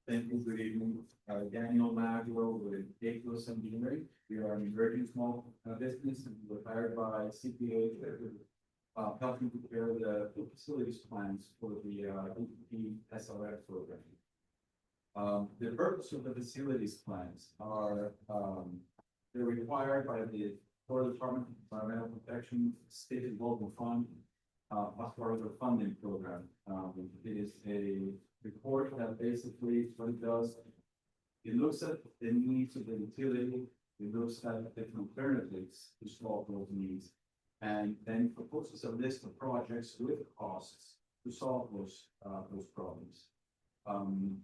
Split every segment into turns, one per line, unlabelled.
Thank you, good evening. Daniel Magro with Akeless Engineering. We are an emerging small business and we're hired by CPA to helping prepare the facilities plans for the EPP SRF program. The purpose of the facilities plans are they're required by the Florida Department of Environmental Protection State and Local Fund as part of their funding program. It is a report that basically what it does, it looks at the needs of the utility, it looks at different alternatives to solve those needs, and then proposes a list of projects with costs to solve those problems.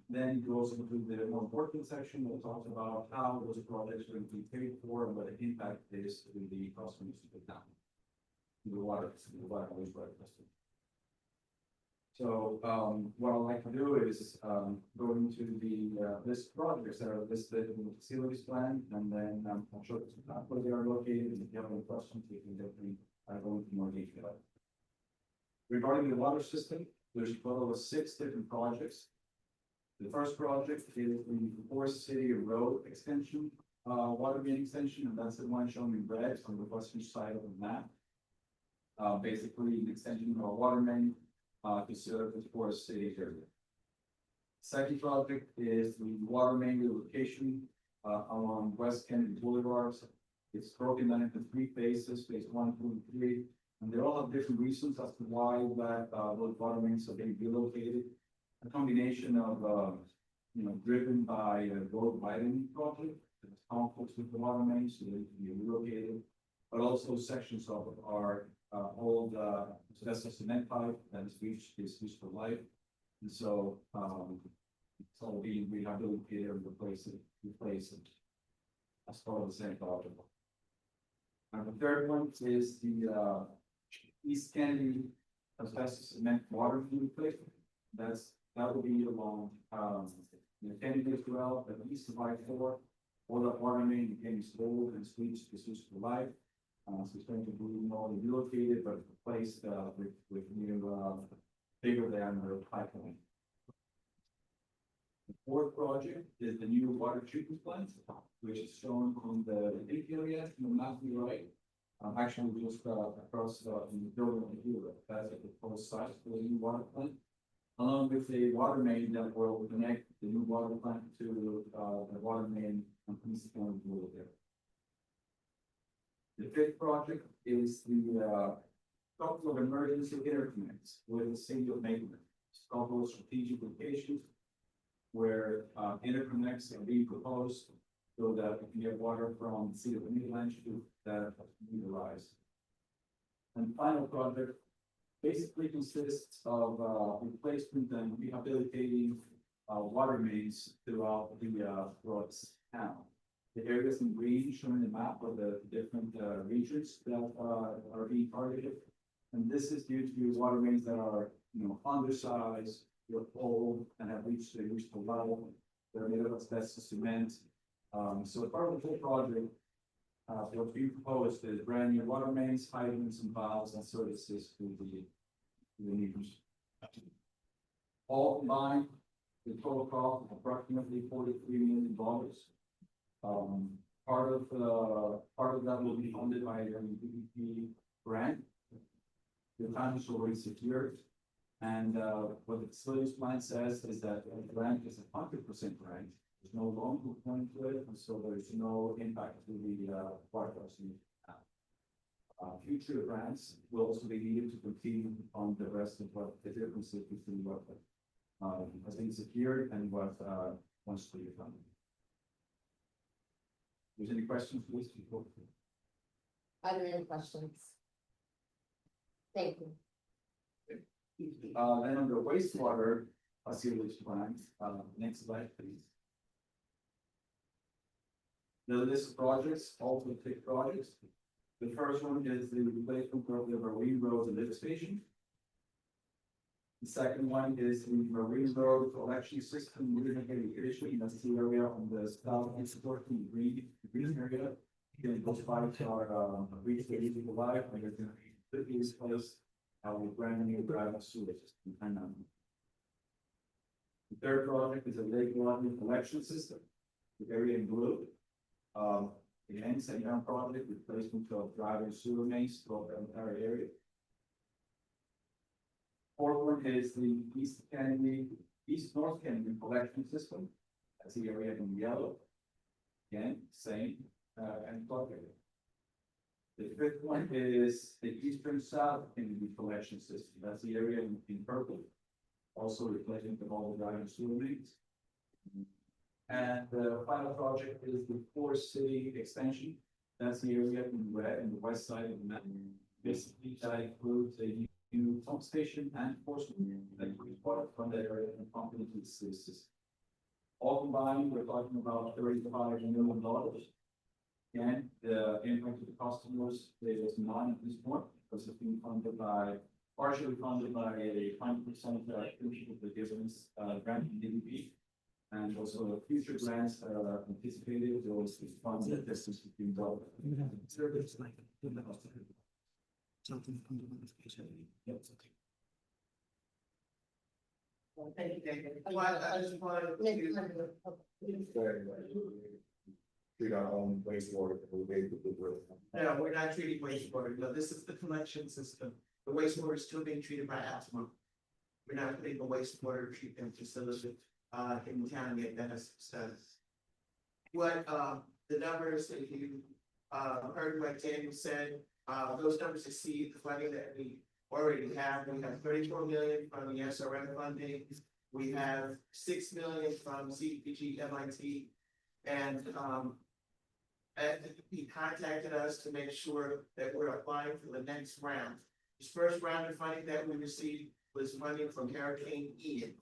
Then it goes into the more important section that talks about how those projects are going to be paid for and what the impact is to the customers of the town, the water wastewater system. So what I'd like to do is go into the list projects that are listed in the facilities plan, and then I'll show you where they are located. And if you have any questions, we can definitely go into more detail. Regarding the water system, there's a total of 6 different projects. The first project is the Forest City Road extension, water main extension, and that's the one shown in red on the western side of the map. Basically, an extension of our water main to serve the Forest City area. Second project is the water main relocation along West Kennedy Boulevard. It's broken down into 3 phases, phase 1, 2, and 3, and they all have different reasons as to why those water mains are being relocated. A combination of, driven by a road widening project that conflicts with the water mains, so they can be relocated, but also sections of our old asbestos cement pipe that has reached its useful life, and so it's all being rehabilitated and replace it as part of the same project. And the third one is the East Kennedy asbestos cement water main replacement. That will be along Kennedy as well, at east of I-4, or that water main became old and reached its useful life. So it's going to be not only relocated, but replaced with new, bigger diameter pipeline. The fourth project is the new water treatment plant, which is shown on the big area in the map to the right. Actually, just across in the building of the Europe. That's the proposed site for the new water plant, along with a water main that will connect the new water plant to the water main on East County Boulevard. The fifth project is the couple of emergency interconnects with a single mainland. It's couple of strategic locations where interconnects are being proposed so that we can get water from the city of mainland to that utilized. And the final project basically consists of replacement and rehabilitating water mains throughout the town. The areas in green shown in the map are the different regions that are being targeted, and this is due to water mains that are undersized, they're old, and have reached their useful level. They're made of asbestos cement. So part of the whole project, what's being proposed is brand new water mains, hydrants, and valves and services to the meters. All combined, the total cost of approximately $43 million. Part of that will be funded by an EPP grant. The time is already secured, and what the facilities plan says is that the grant is a 100% grant. There's no loan component to it, and so there's no impact to the water system. Future grants will also be needed to continue on the rest of what the differences between what has been secured and what wants to be funded. If there's any questions, please.
Are there any questions? Thank you.
Then on the wastewater facilities plan, next slide, please. The list of projects, also 6 projects. The first one is the replacement of the Marine Road lift station. The second one is the Marine Road collection system rehabilitation. That's the area on the southeast portion, green area. Again, those pipes are reached their useful life, and they're going to be replaced with brand new private sewage system. The third project is a lake watering collection system, the area in blue. Again, same kind of project, replacement of driveway sewer mains throughout the entire area. Fourth one is the East-North Kennedy collection system. That's the area in yellow. Again, same, and project. The fifth one is the Eastern South Kennedy collection system. That's the area in purple. Also replacement of all the driving sewer mains. And the final project is the Forest City extension. That's the area in red in the west side of the mountain. Basically, that includes a new pump station and force main that will be part from that area and pump into the city system. All combined, we're talking about $35 million. And the impact to the customers is none at this point because it's being funded by, partially funded by a 20% of the business grant from DDP. And also future grants that are anticipated, those funds that this is being developed.
Service like something from the notification.
Yep.
Well, thank you, David.
I just wanted to.
Treat our own wastewater.
No, we're not treating wastewater. No, this is the collection system. The wastewater is still being treated by asthma. We're not putting a wastewater treatment facility in the town yet. That is status. What the numbers that you heard what Daniel said, those numbers exceed the funding that we already have. We have 34 million from the SRF funding. We have 6 million from CDPG, MIT, and he contacted us to make sure that we're applying for the next round. This first round of funding that we received was funding from Hurricane Ian.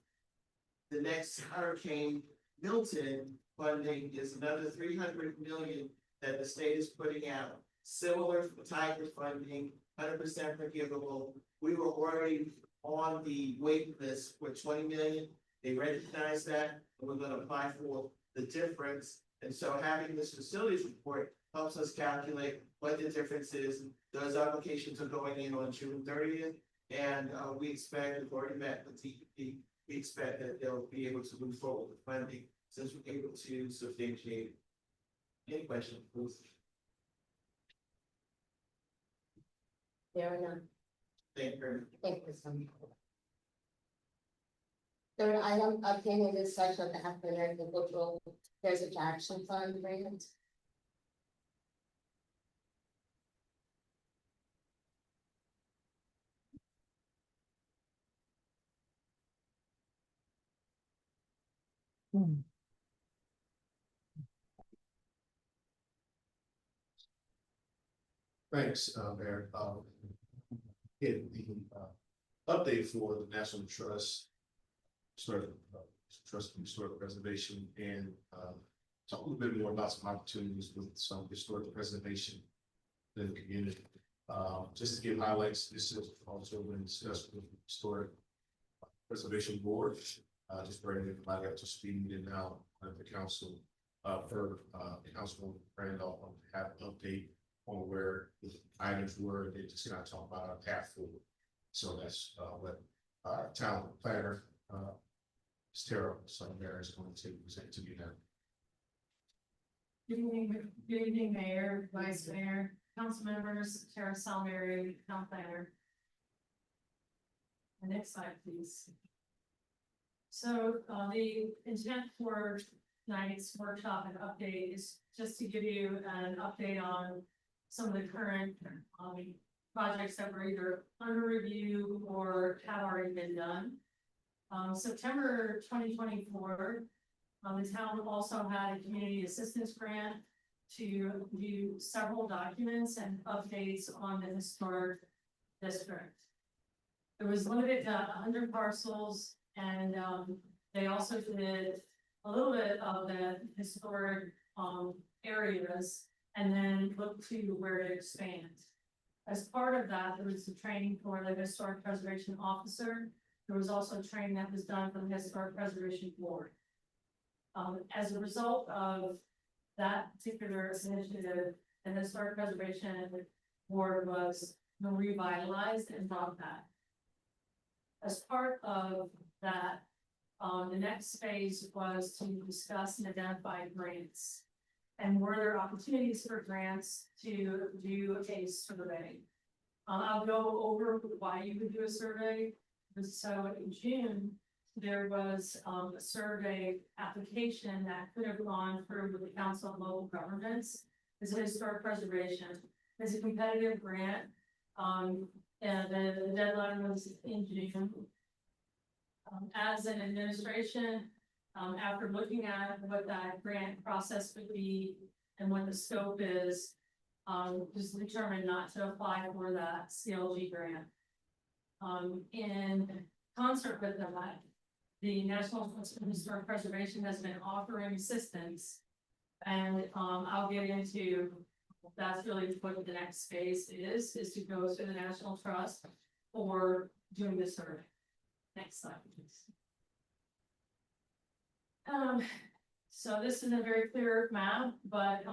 The next Hurricane Milton funding is another 300 million that the state is putting out. Similar type of funding, 100% forgivable. We were already on the wait list for 20 million. They recognize that, and we're going to apply for the difference. And so having this facilities report helps us calculate what the difference is. Those applications are going in on June 30th, and we expect, we've already met with TEP, we expect that they'll be able to move forward with funding since we're able to substantiate. Any questions, please?
There are none.
Thank you very much.
Thank you so much. Third item, obtaining this section of the African American Cultural Heritage Action Fund grant.
Thanks, Mayor. The update for the National Trust, Historic Preservation, and talk a little bit more about some opportunities with some historic preservation in the community. Just to give highlights, this is also been discussed with the Historic Preservation Board. Just bringing everybody up to speed, and now the council, for Councilman Randolph, to have an update on where the items were. They just kind of talk about our path forward. So that's what our town planner, Sarah Sunbury, is going to present to you now.
Good evening, Mayor, Vice Mayor, council members, Tara Salmary, town planner. The next slide, please. So the intent for tonight's workshop and update is just to give you an update on some of the current projects that were either under review or have already been done. September 2024, the town also had a community assistance grant to do several documents and updates on the historic district. It was limited to 100 parcels, and they also did a little bit of the historic areas and then look to where to expand. As part of that, there was the training for the historic preservation officer. There was also training that was done for the historic preservation board. As a result of that particular initiative, the historic preservation board was revitalized and brought back. As part of that The next phase was to discuss and identify grants. And were there opportunities for grants to do a survey? I'll go over why you would do a survey. So in June, there was a survey application that could have gone through with the Council of Local Governments. It's a historic preservation. It's a competitive grant. And the deadline was in June. As an administration, after looking at what that grant process would be and what the scope is, was determined not to apply for that CLG grant. In concert with that, the National Historic Preservation has been offering assistance. And I'll get into, that's really what the next phase is to go to the National Trust for doing the survey. Next slide, please. So this is a very clear map, but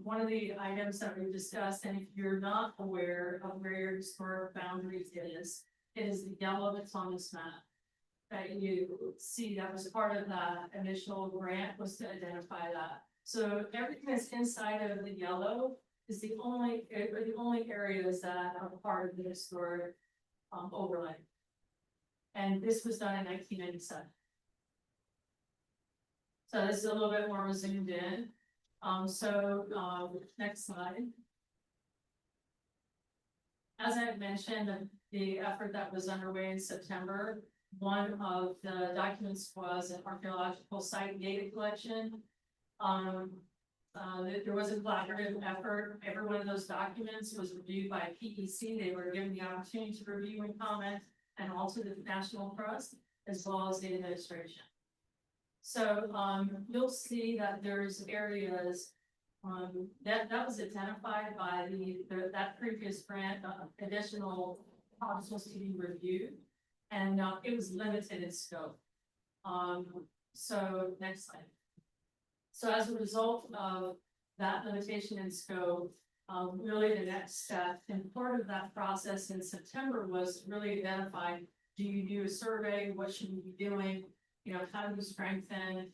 one of the items that we discussed, and if you're not aware of where your historic boundaries is, it is the yellow that's on this map. That you see that was part of the initial grant, was to identify that. So everything that's inside of the yellow is the only areas that are part of the historic overlay. And this was done in 1997. So this is a little bit more zoomed in. Next slide. As I mentioned, the effort that was underway in September, one of the documents was an archaeological site data collection. There was a collaborative effort. Every one of those documents was reviewed by PEC. They were given the opportunity to review and comment, and also the National Trust, as well as the administration. So you'll see that there's areas that was identified by that previous grant, additional proposals to be reviewed, and it was limited in scope. So next slide. So as a result of that limitation in scope, really the next step and part of that process in September was really identify, do you do a survey? What should you be doing? You know, how do you strengthen?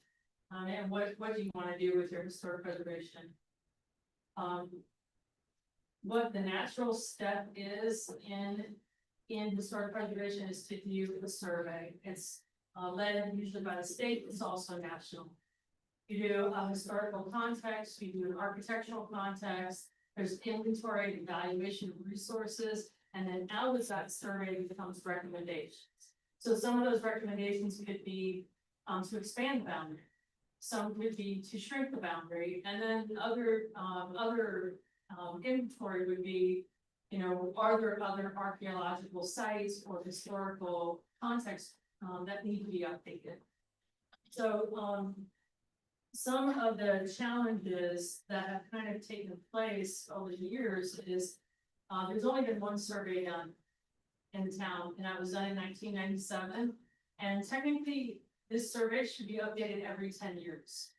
And what do you want to do with your historic preservation? What the natural step is in historic preservation is to do a survey. It's led usually by the state. It's also national. You do a historical context, you do an architectural context, there's inventory and evaluation of resources, and then out of that survey becomes recommendations. So some of those recommendations could be to expand the boundary. Some could be to shrink the boundary, and then other inventory would be, you know, are there other archaeological sites or historical context that need to be updated? So some of the challenges that have kind of taken place over the years is there's only been one survey done in the town, and that was done in 1997. And technically, this survey should be updated every 10 years.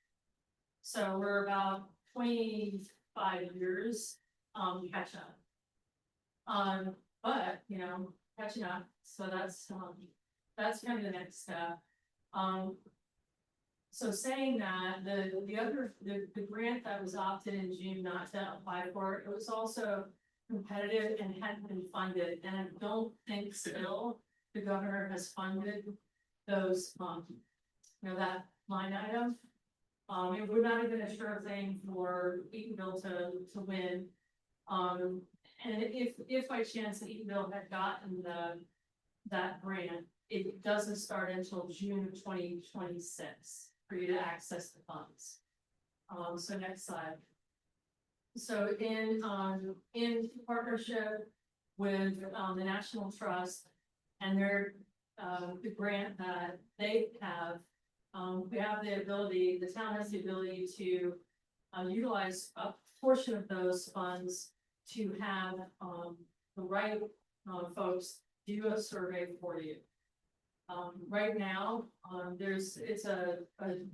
So we're about 25 years catch up. But you know, catching up. So that's kind of the next step. So saying that, the grant that was opted in June not to apply for, it was also competitive and hadn't been funded, and I don't think still the governor has funded those, you know, that line item. It would not have been a sure thing for Eatonville to win. And if by chance Eatonville had gotten that grant, it doesn't start until June of 2026 for you to access the funds. So next slide. So in partnership with the National Trust and their the grant that they have, we have the ability, the town has the ability to utilize a portion of those funds to have the right folks do a survey for you. Right now, it's a